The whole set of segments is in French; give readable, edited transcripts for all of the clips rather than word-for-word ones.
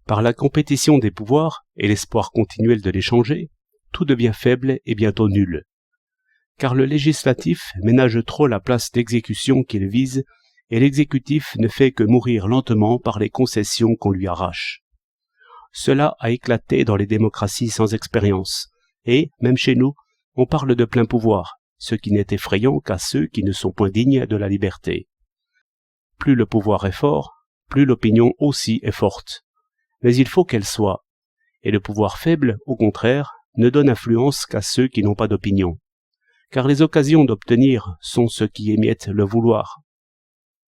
Par la compétition des pouvoirs et l'espoir continuel de les changer, tout devient faible et bientôt nul. Car le législatif ménage trop la place d'exécution qu'il vise et l'exécutif ne fait que mourir lentement par les concessions qu'on lui arrache. Cela a éclaté dans les démocraties sans expérience, et, même chez nous, on parle de plein pouvoir, ce qui n'est effrayant qu'à ceux qui ne sont point dignes de la liberté. Plus le pouvoir est fort, plus l'opinion aussi est forte. Mais il faut qu'elle soit, et le pouvoir faible, au contraire, ne donne influence qu'à ceux qui n'ont pas d'opinion. Car les occasions d'obtenir sont ce qui émiettent le vouloir.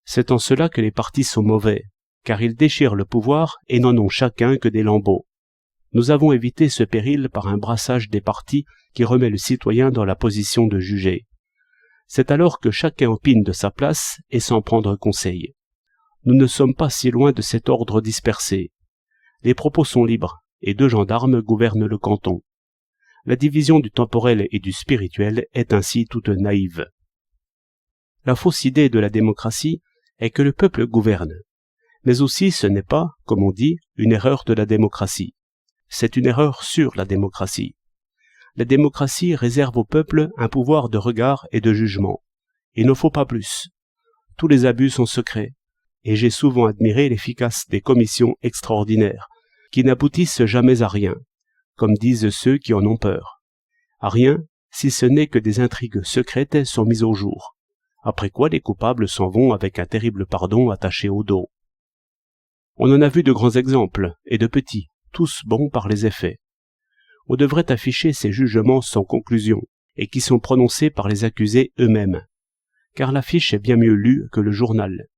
C'est en cela que les partis sont mauvais, car ils déchirent le pouvoir et n'en ont chacun que des lambeaux. Nous avons évité ce péril par un brassage des partis qui remet le citoyen dans la position de juger. C'est alors que chacun opine de sa place et sans prendre conseil. Nous ne sommes pas si loin de cet ordre dispersé. Les propos sont libres, et 2 gendarmes gouvernent le canton. La division du temporel et du spirituel est ainsi toute naïve. La fausse idée de la démocratie est que le peuple gouverne. Mais aussi ce n'est pas, comme on dit, une erreur de la démocratie. C'est une erreur sur la démocratie. La démocratie réserve au peuple un pouvoir de regard et de jugement. Il ne faut pas plus. Tous les abus sont secrets, et j'ai souvent admiré l'efficace des commissions extraordinaires, qui n'aboutissent jamais à rien, comme disent ceux qui en ont peur. À rien, si ce n'est que des intrigues secrètes sont mises au jour, après quoi les coupables s'en vont avec un terrible pardon attaché au dos. On en a vu de grands exemples, et de petits, tous bons par les effets. On devrait afficher ces jugements sans conclusion, et qui sont prononcés par les accusés eux-mêmes, car l'affiche est bien mieux lue que le journal.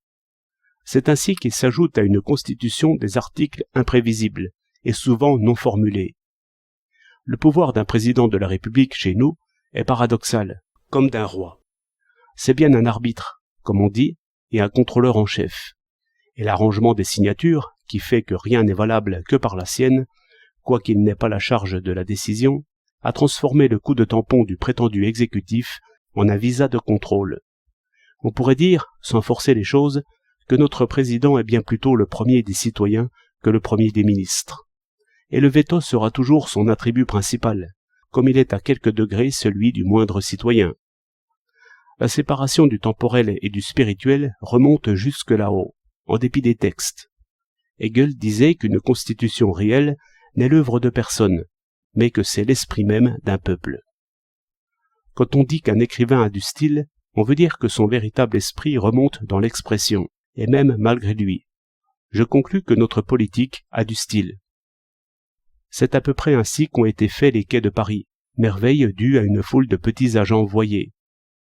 C'est ainsi qu'il s'ajoute à une constitution des articles imprévisibles, et souvent non formulés. Le pouvoir d'un président de la République chez nous est paradoxal, comme d'un roi. C'est bien un arbitre, comme on dit, et un contrôleur en chef. Et l'arrangement des signatures, qui fait que rien n'est valable que par la sienne, quoiqu'il n'ait pas la charge de la décision, a transformé le coup de tampon du prétendu exécutif en un visa de contrôle. On pourrait dire, sans forcer les choses, que notre président est bien plutôt le premier des citoyens que le premier des ministres. Et le veto sera toujours son attribut principal, comme il est à quelques degrés celui du moindre citoyen. La séparation du temporel et du spirituel remonte jusque là-haut, en dépit des textes. Hegel disait qu'une constitution réelle n'est l'œuvre de personne, mais que c'est l'esprit même d'un peuple. Quand on dit qu'un écrivain a du style, on veut dire que son véritable esprit remonte dans l'expression, et même malgré lui. Je conclus que notre politique a du style. C'est à peu près ainsi qu'ont été faits les quais de Paris, merveille due à une foule de petits agents voyés,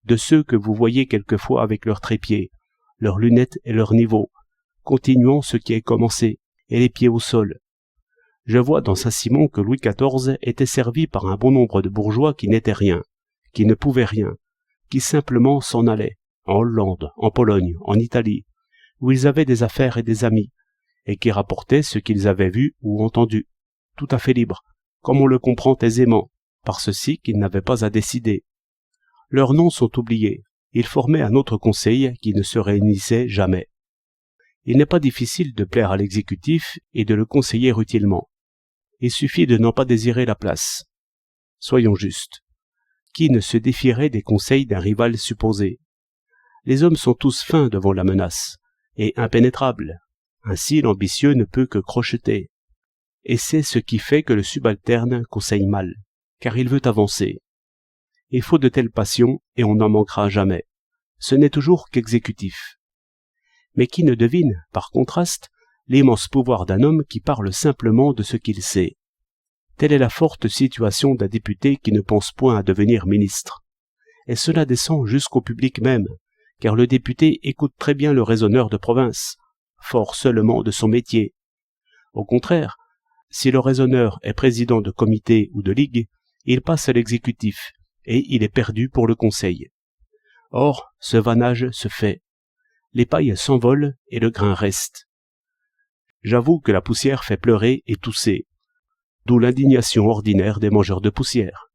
de ceux que vous voyez quelquefois avec leurs trépieds, leurs lunettes et leur niveau, continuant ce qui est commencé, et les pieds au sol. Je vois dans Saint-Simon que Louis XIV était servi par un bon nombre de bourgeois qui n'étaient rien, qui ne pouvaient rien, qui simplement s'en allaient, en Hollande, en Pologne, en Italie, où ils avaient des affaires et des amis, et qui rapportaient ce qu'ils avaient vu ou entendu, tout à fait libres, comme on le comprend aisément, par ceci qu'ils n'avaient pas à décider. Leurs noms sont oubliés, ils formaient un autre conseil qui ne se réunissait jamais. Il n'est pas difficile de plaire à l'exécutif et de le conseiller utilement. Il suffit de n'en pas désirer la place. Soyons justes. Qui ne se défierait des conseils d'un rival supposé? Les hommes sont tous fins devant la menace, et impénétrables. Ainsi l'ambitieux ne peut que crocheter. Et c'est ce qui fait que le subalterne conseille mal, car il veut avancer. Il faut de telles passions, et on n'en manquera jamais. Ce n'est toujours qu'exécutif. Mais qui ne devine, par contraste, l'immense pouvoir d'un homme qui parle simplement de ce qu'il sait? Telle est la forte situation d'un député qui ne pense point à devenir ministre. Et cela descend jusqu'au public même, car le député écoute très bien le raisonneur de province, fort seulement de son métier. Au contraire, si le raisonneur est président de comité ou de ligue, il passe à l'exécutif, et il est perdu pour le conseil. Or, ce vannage se fait. Les pailles s'envolent et le grain reste. J'avoue que la poussière fait pleurer et tousser, d'où l'indignation ordinaire des mangeurs de poussière.